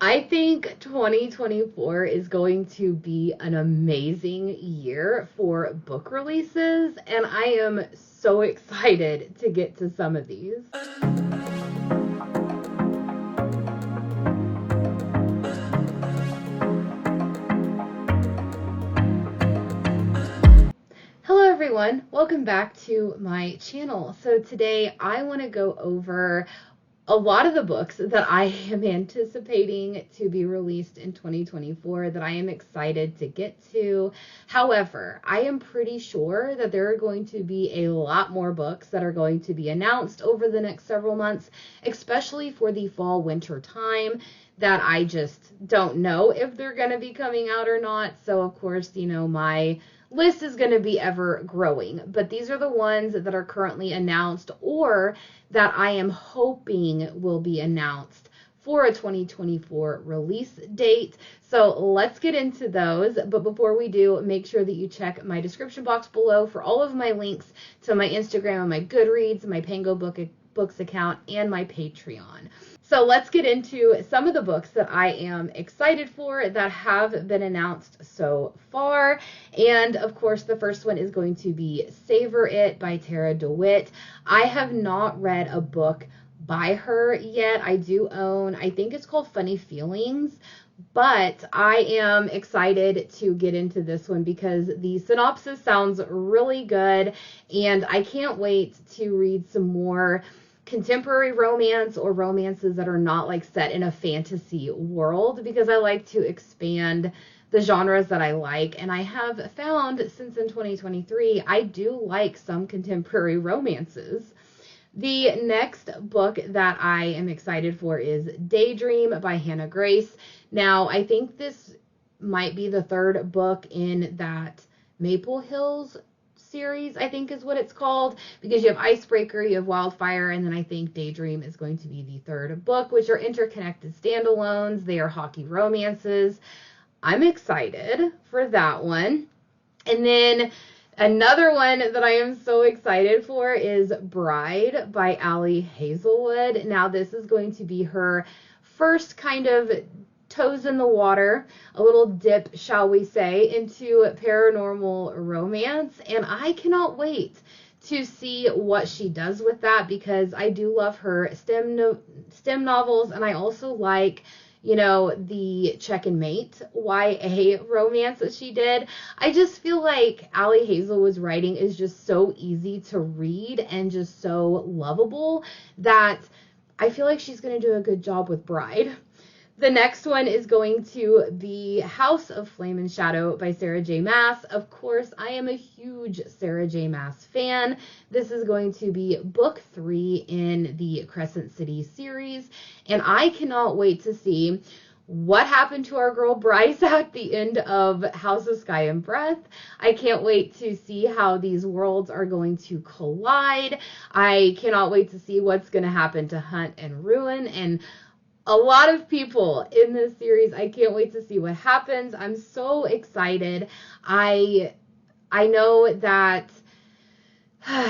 I think 2024 is going to be an amazing year for book releases, and I am so excited to get to some of these. Hello everyone, welcome back to my channel. So today I want to go over a lot of the books that I am anticipating to be released in 2024 that I am excited to get to. However, I am pretty sure that there are going to be a lot more books that are going to be announced over the next several months, especially for the fall winter time, that I just don't know if they're going to be coming out or not. So of course, my list is going to be ever growing, but these are the ones that are currently announced or that I am hoping will be announced for a 2024 release date. So let's get into those. But before we do, make sure that you check my description box below for all of my links to my Instagram and my Goodreads, my Pango Books account, and my Patreon. So let's get into some of the books that I am excited for that have been announced so far. And of course, the first one is going to be Savor It by Tara DeWitt. I have not read a book by her yet. I do own, I think it's called Funny Feelings, but I am excited to get into this one because the synopsis sounds really good, and I can't wait to read some more contemporary romance or romances that are not like set in a fantasy world, because I like to expand the genres that I like, and I have found since in 2023 I do like some contemporary romances. The next book that I am excited for is Daydream by Hannah Grace. Now, I think this might be the third book in that Maple Hills series, I think is what it's called, because you have Icebreaker, you have Wildfire, and then I think Daydream is going to be the third book, which are interconnected standalones. They are hockey romances. I'm excited for that one. And then another one that I am so excited for is Bride by Ali Hazelwood. Now, this is going to be her first kind of toes in the water, a little dip, shall we say, into paranormal romance, and I cannot wait to see what she does with that, because I do love her STEM novels, and I also like, the Check and Mate YA romance that she did. I just feel like Ali Hazelwood's writing is just so easy to read and just so lovable that I feel like she's going to do a good job with Bride. The next one is going to be House of Flame and Shadow by Sarah J. Maas. Of course, I am a huge Sarah J. Maas fan. This is going to be book 3 in the Crescent City series, and I cannot wait to see what happened to our girl Bryce at the end of House of Sky and Breath. I can't wait to see how these worlds are going to collide. I cannot wait to see what's going to happen to Hunt and Ruin, and a lot of people in this series. I can't wait to see what happens. I'm so excited. I know that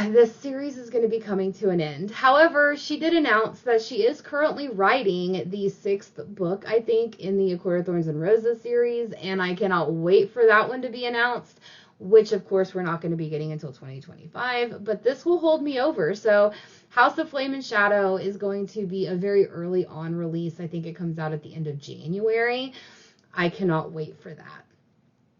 this series is going to be coming to an end. However, she did announce that she is currently writing the 6th book, I think, in the A Court of Thorns and Roses series, and I cannot wait for that one to be announced, which of course we're not going to be getting until 2025, but this will hold me over. So House of Flame and Shadow is going to be a very early on release. I think it comes out at the end of January. I cannot wait for that.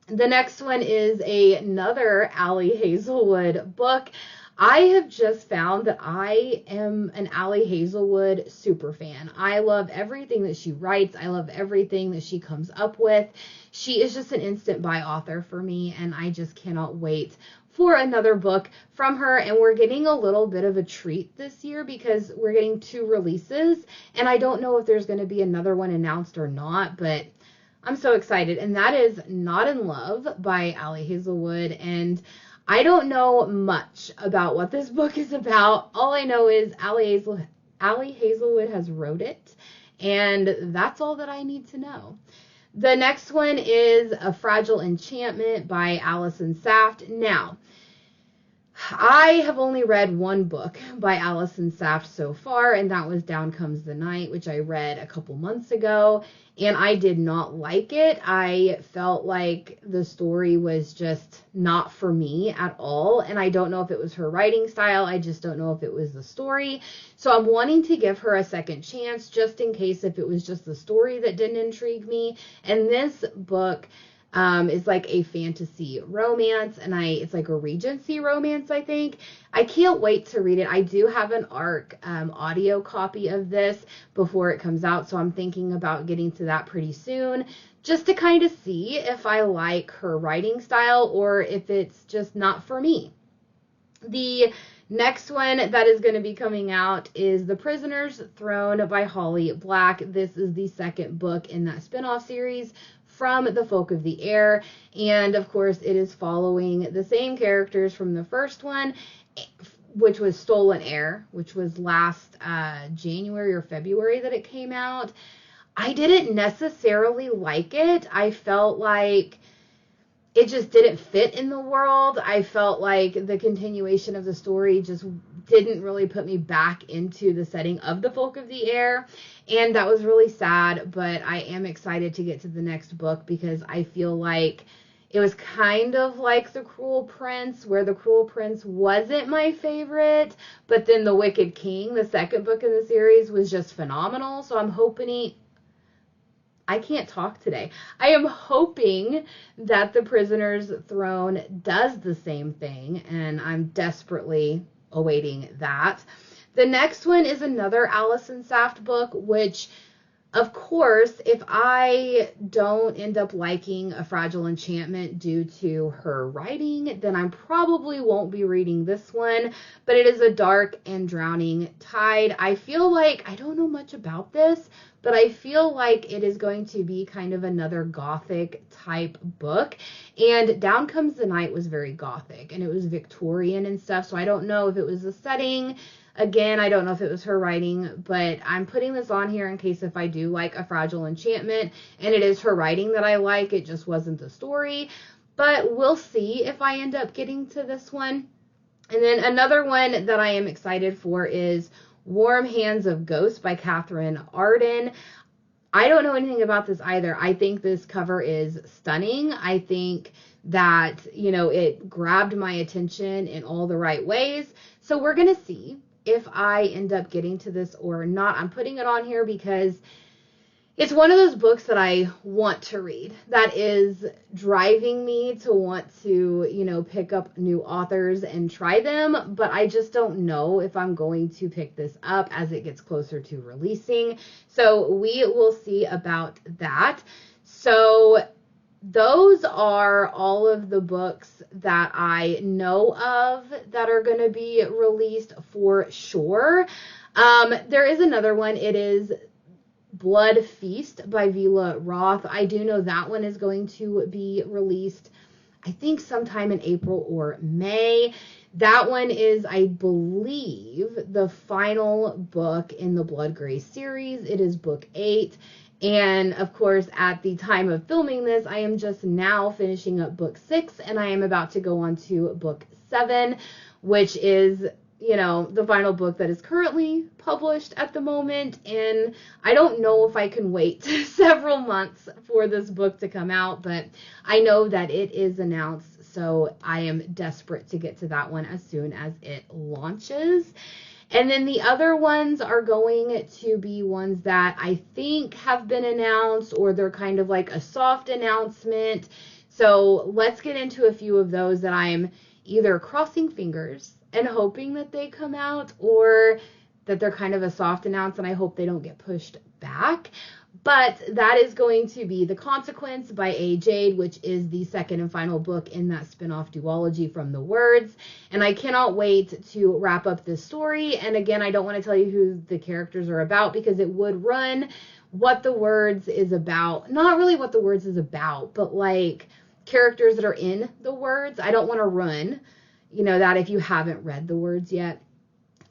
The next one is another Ali Hazelwood book. I have just found that I am an Ali Hazelwood super fan. I love everything that she writes. I love everything that she comes up with. She is just an instant buy author for me, and I just cannot wait for another book from her. And we're getting a little bit of a treat this year because we're getting 2 releases, and I don't know if there's going to be another one announced or not, but I'm so excited. And that is Not in Love by Ali Hazelwood, and I don't know much about what this book is about. All I know is Ali Hazelwood has wrote it, and that's all that I need to know. The next one is A Fragile Enchantment by Allison Saft. Now, I have only read one book by Allison Saft so far, and that was Down Comes the Night, which I read a couple months ago, and I did not like it. I felt like the story was just not for me at all, and I don't know if it was her writing style. I just don't know if it was the story. So I'm wanting to give her a second chance just in case if it was just the story that didn't intrigue me. And this book is like a fantasy romance, and it's like a Regency romance, I think. I can't wait to read it. I do have an ARC audio copy of this before it comes out, so I'm thinking about getting to that pretty soon, just to kind of see if I like her writing style or if it's just not for me. The next one that is going to be coming out is The Prisoner's Throne by Holly Black. This is the second book in that spinoff series from The Folk of the Air, and of course it is following the same characters from the first one, which was Stolen Air, which was last January or February that it came out. I didn't necessarily like it. I felt like it just didn't fit in the world. I felt like the continuation of the story just didn't really put me back into the setting of The Folk of the Air, and that was really sad, but I am excited to get to the next book because I feel like it was kind of like The Cruel Prince, where The Cruel Prince wasn't my favorite, but then The Wicked King, the second book in the series, was just phenomenal. So I'm hoping I can't talk today. I am hoping that The Prisoner's Throne does the same thing, and I'm desperately awaiting that. The next one is another Allison Saft book, which, of course, if I don't end up liking A Fragile Enchantment due to her writing, then I probably won't be reading this one, but it is A Dark and Drowning Tide. I feel like, I don't know much about this, but I feel like it is going to be kind of another gothic type book, and Down Comes the Night was very gothic, and it was Victorian and stuff, so I don't know if it was the setting. Again, I don't know if it was her writing, but I'm putting this on here in case if I do like A Fragile Enchantment, and it is her writing that I like, it just wasn't the story. But we'll see if I end up getting to this one. And then another one that I am excited for is Warm Hands of Ghosts by Catherine Arden. I don't know anything about this either. I think this cover is stunning. I think that, it grabbed my attention in all the right ways. So we're going to see if I end up getting to this or not. I'm putting it on here because it's one of those books that I want to read, that is driving me to want to, pick up new authors and try them, but I just don't know if I'm going to pick this up as it gets closer to releasing. So we will see about that. So those are all of the books that I know of that are going to be released for sure. There is another one. It is Blood Feast by Vila Roth. I do know that one is going to be released, I think, sometime in April or May. That one is, I believe, the final book in the Blood Gray series. It is book 8. And of course, at the time of filming this, I am just now finishing up book 6, and I am about to go on to book 7, which is, the final book that is currently published at the moment. And I don't know if I can wait several months for this book to come out, but I know that it is announced, so I am desperate to get to that one as soon as it launches. And then the other ones are going to be ones that I think have been announced, or they're kind of like a soft announcement. So let's get into a few of those that I'm either crossing fingers and hoping that they come out, or that they're kind of a soft announce and I hope they don't get pushed back. But that is going to be The Consequence by A. Jade, which is the second and final book in that spin-off duology from The Words. And I cannot wait to wrap up this story. And again, I don't want to tell you who the characters are about because it would run what The Words is about. Not really what The Words is about, but like characters that are in The Words. I don't want to run, that if you haven't read The Words yet.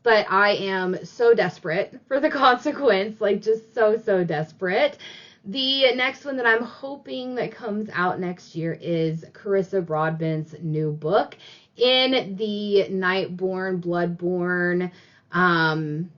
But I am so desperate for The Consequence, like just so desperate. The next one that I'm hoping that comes out next year is Carissa Broadbent's new book. in the Nightborn, Bloodborne,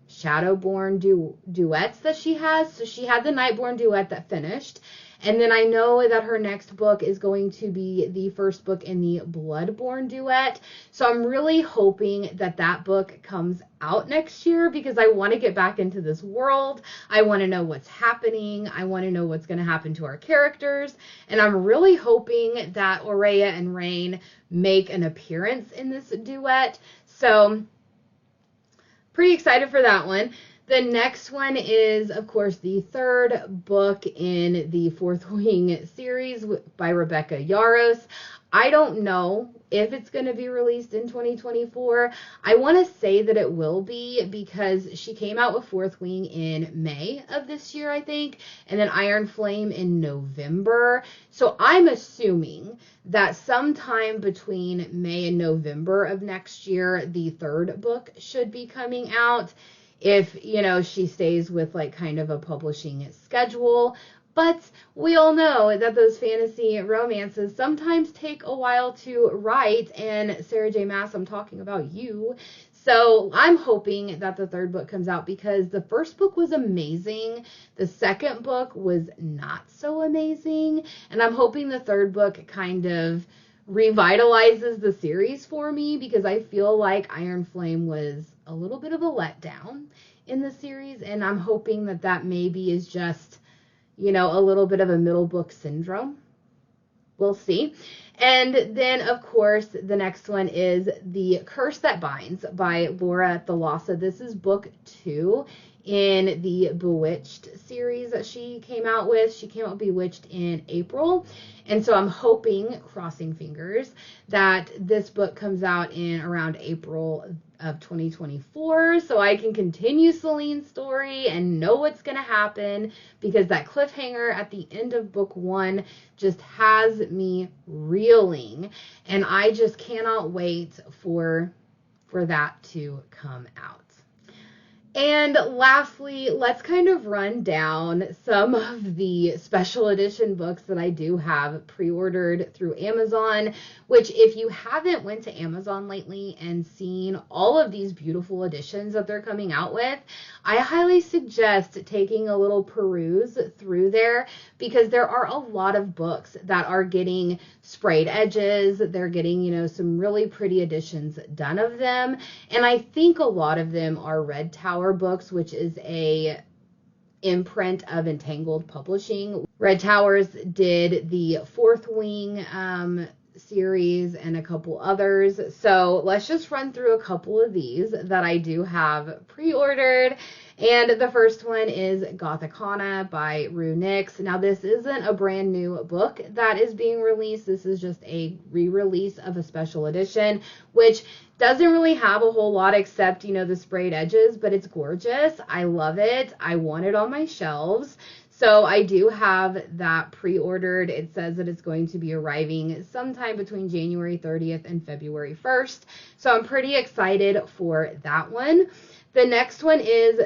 Shadowborn duets that she has. So she had the Nightborn duet that finished. And then I know that her next book is going to be the first book in the Bloodborne duet. So I'm really hoping that that book comes out next year because I want to get back into this world. I want to know what's happening. I want to know what's going to happen to our characters. And I'm really hoping that Aurea and Rain make an appearance in this duet. So pretty excited for that one. The next one is, of course, the third book in the Fourth Wing series by Rebecca Yarros. I don't know if it's going to be released in 2024. I want to say that it will be because she came out with Fourth Wing in May of this year, I think, and then Iron Flame in November. So I'm assuming that sometime between May and November of next year, the third book should be coming out. If, you know, she stays with like kind of a publishing schedule. But we all know that those fantasy romances sometimes take a while to write. And Sarah J. Maas, I'm talking about you. So I'm hoping that the third book comes out because the first book was amazing. The second book was not so amazing. And I'm hoping the third book kind of revitalizes the series for me because I feel like Iron Flame was a little bit of a letdown in the series, and I'm hoping that that maybe is just, you know, a little bit of a middle book syndrome. We'll see. And then, of course, the next one is The Curse That Binds by Laura Thalassa. This is book 2 in the Bewitched series that she came out with. She came out with Bewitched in April. And so I'm hoping, crossing fingers, that this book comes out in around April of 2024 so I can continue Celine's story and know what's going to happen, because that cliffhanger at the end of book 1 just has me reeling, and I just cannot wait for that to come out. And lastly, let's kind of run down some of the special edition books that I do have pre-ordered through Amazon, which if you haven't went to Amazon lately and seen all of these beautiful editions that they're coming out with, I highly suggest taking a little peruse through there, because there are a lot of books that are getting sprayed edges. They're getting, you know, some really pretty editions done of them. And I think a lot of them are Red Tower books, which is a imprint of Entangled Publishing. Red Towers did the Fourth Wing series and a couple others. So let's just run through a couple of these that I do have pre-ordered. And the first one is Gothicana by Rue Nix. Now, this isn't a brand new book that is being released. This is just a re-release of a special edition, which doesn't really have a whole lot except, you know, the sprayed edges, but it's gorgeous. I love it. I want it on my shelves. So I do have that pre-ordered. It says that it's going to be arriving sometime between January 30th and February 1st. So I'm pretty excited for that one. The next one is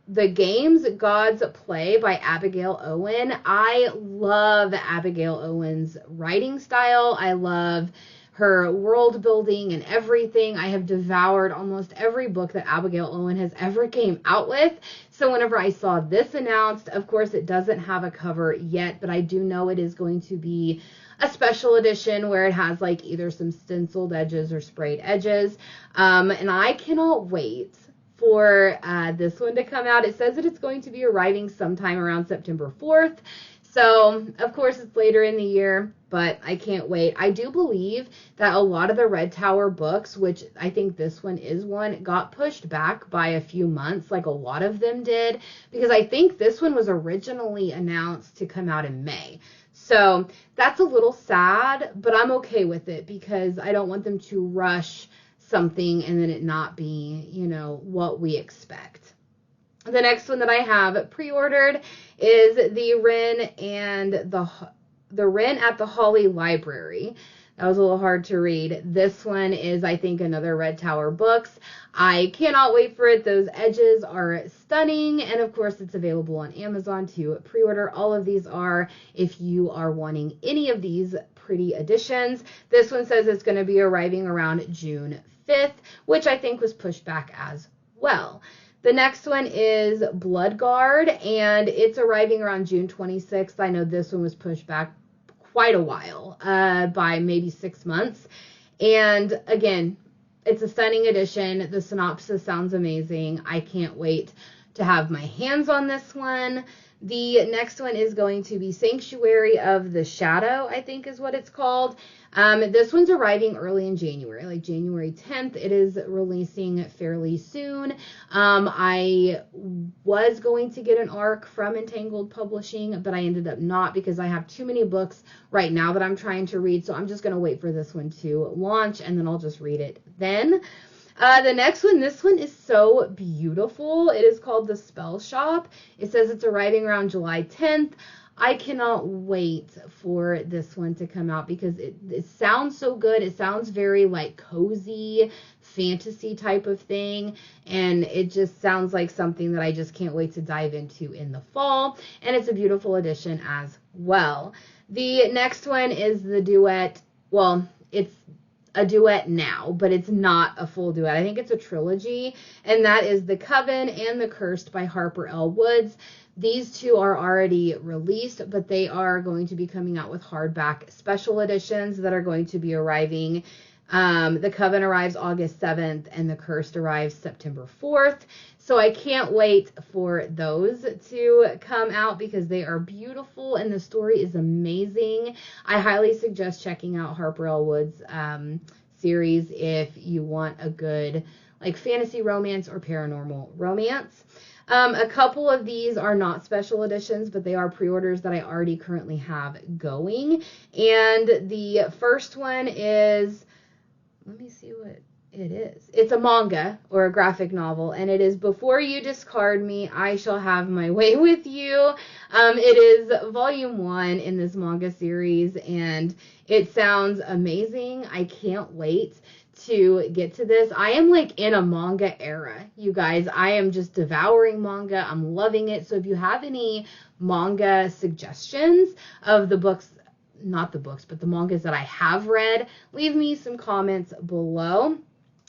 The Games Gods Play by Abigail Owen. I love Abigail Owen's writing style. I love her world building and everything. I have devoured almost every book that Abigail Owen has ever came out with. So whenever I saw this announced, of course it doesn't have a cover yet, but I do know it is going to be a special edition where it has like either some stenciled edges or sprayed edges. And I cannot wait for this one to come out. It says that it's going to be arriving sometime around September 4th. So, of course, it's later in the year, but I can't wait. I do believe that a lot of the Red Tower books, which I think this one is one, got pushed back by a few months, like a lot of them did, because I think this one was originally announced to come out in May. So, that's a little sad, but I'm okay with it because I don't want them to rush something and then it not be, you know, what we expect. The next one that I have pre-ordered is the Wren and the Wren at the Holly Library. That was a little hard to read. This one is, I think, another Red Tower books. I cannot wait for it. Those edges are stunning. And of course, it's available on Amazon to pre-order. All of these are, if you are wanting any of these pretty editions. This one says it's going to be arriving around June 5th, which I think was pushed back as well. The next one is Bloodguard, and it's arriving around June 26th. I know this one was pushed back quite a while, by maybe 6 months. And again, it's a stunning edition. The synopsis sounds amazing. I can't wait to have my hands on this one. The next one is going to be Sanctuary of the Shadow, I think is what it's called. This one's arriving early in January, like January 10th. It is releasing fairly soon. I was going to get an ARC from Entangled Publishing, but I ended up not because I have too many books right now that I'm trying to read. So I'm just going to wait for this one to launch, and then I'll just read it then. The next one, this one is so beautiful. It is called The Spell Shop. It says it's arriving around July 10th. I cannot wait for this one to come out because it sounds so good. It sounds very like cozy fantasy type of thing, and it just sounds like something that I just can't wait to dive into in the fall, and it's a beautiful edition as well. The next one is the duet. Well, it's a duet now, but it's not a full duet. I think it's a trilogy, and that is The Coven and The Cursed by Harper L. Woods. These two are already released, but they are going to be coming out with hardback special editions that are going to be arriving. The Coven arrives August 7th, and The Cursed arrives September 4th. So I can't wait for those to come out because they are beautiful and the story is amazing. I highly suggest checking out Harper L. Woods' series if you want a good like fantasy romance or paranormal romance. A couple of these are not special editions, but they are pre-orders that I already currently have going. And the first one is, let me see what it is. It's a manga or a graphic novel, and it is Before You Discard Me, I Shall Have My Way With You. It is volume 1 in this manga series, and it sounds amazing. I can't wait to get to this. I am like in a manga era, you guys. I am just devouring manga. I'm loving it. So if you have any manga suggestions of the books, not the books, but the mangas that I have read, leave me some comments below.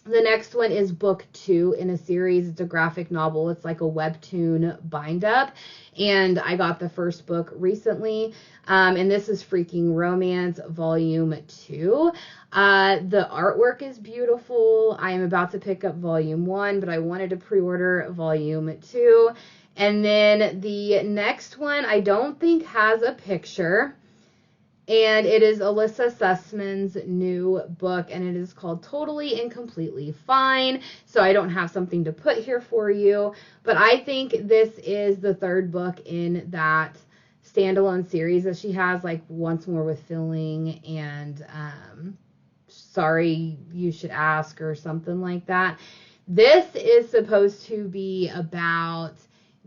The next one is book 2 in a series. It's a graphic novel. It's like a webtoon bind up. And I got the first book recently. And this is Freaking Romance Volume 2. The artwork is beautiful. I am about to pick up Volume 1, but I wanted to pre-order Volume 2. And then the next one I don't think has a picture. And it is Alyssa Sussman's new book, and it is called Totally and Completely Fine. So I don't have something to put here for you, but I think this is the third book in that standalone series that she has, like Once More with Feeling and Sorry You Should Ask or something like that. This is supposed to be about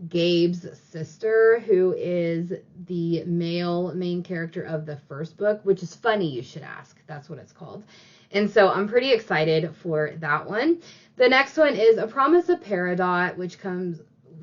Gabe's sister, who is the male main character of the first book, which is Funny You Should Ask. That's what it's called. And so I'm pretty excited for that one. The next one is A Promise of Peridot, which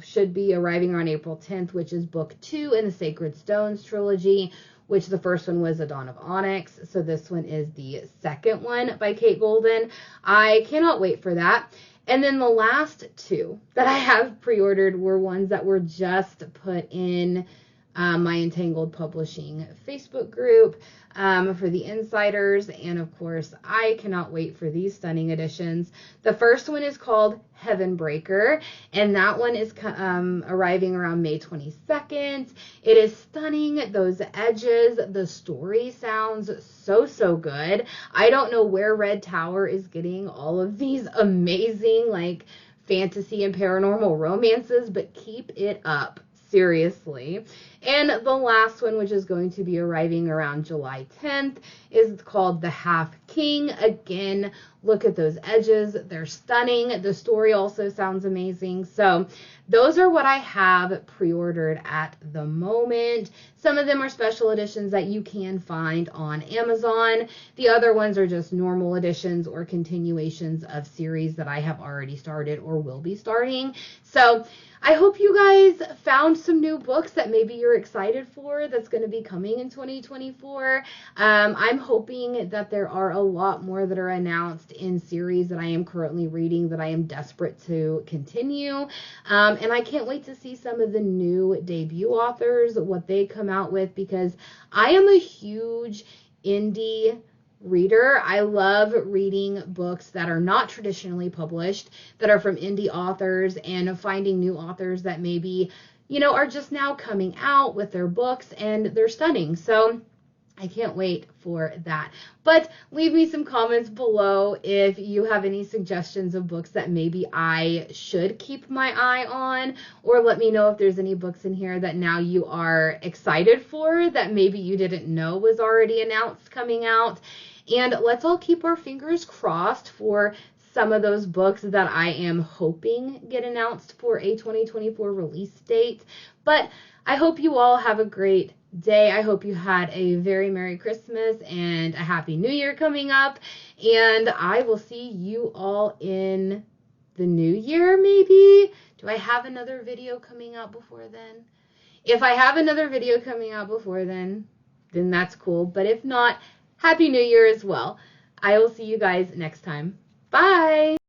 should be arriving around April 10th, which is book 2 in the Sacred Stones trilogy, which the first one was A Dawn of Onyx. So this one is the second one by Kate Golden. I cannot wait for that. And then the last two that I have pre-ordered were ones that were just put in my Entangled Publishing Facebook group for the insiders. And of course, I cannot wait for these stunning editions. The first one is called Heaven Breaker, and that one is arriving around May 22nd. It is stunning. Those edges, the story sounds so good. I don't know where Red Tower is getting all of these amazing like fantasy and paranormal romances, but keep it up. Seriously. And the last one, which is going to be arriving around July 10th, is called The Half King. Again, Look at those edges. They're stunning. The story also sounds amazing. So those are what I have pre-ordered at the moment. Some of them are special editions that you can find on Amazon. The other ones are just normal editions or continuations of series that I have already started or will be starting. So I hope you guys found some new books that maybe you're excited for that's going to be coming in 2024. I'm hoping that there are a lot more that are announced in series that I am currently reading that I am desperate to continue. And I can't wait to see some of the new debut authors, what they come out with, because I am a huge indie reader. I love reading books that are not traditionally published, that are from indie authors, and finding new authors that maybe, are just now coming out with their books and they're stunning. So I can't wait for that. But leave me some comments below if you have any suggestions of books that maybe I should keep my eye on, or let me know if there's any books in here that now you are excited for that maybe you didn't know was already announced coming out. And let's all keep our fingers crossed for some of those books that I am hoping get announced for a 2024 release date. But I hope you all have a great day. I hope you had a very Merry Christmas and a Happy New Year coming up. And I will see you all in the new year, maybe. Do I have another video coming out before then? If I have another video coming out before then that's cool. But if not, Happy New Year as well. I will see you guys next time. Bye!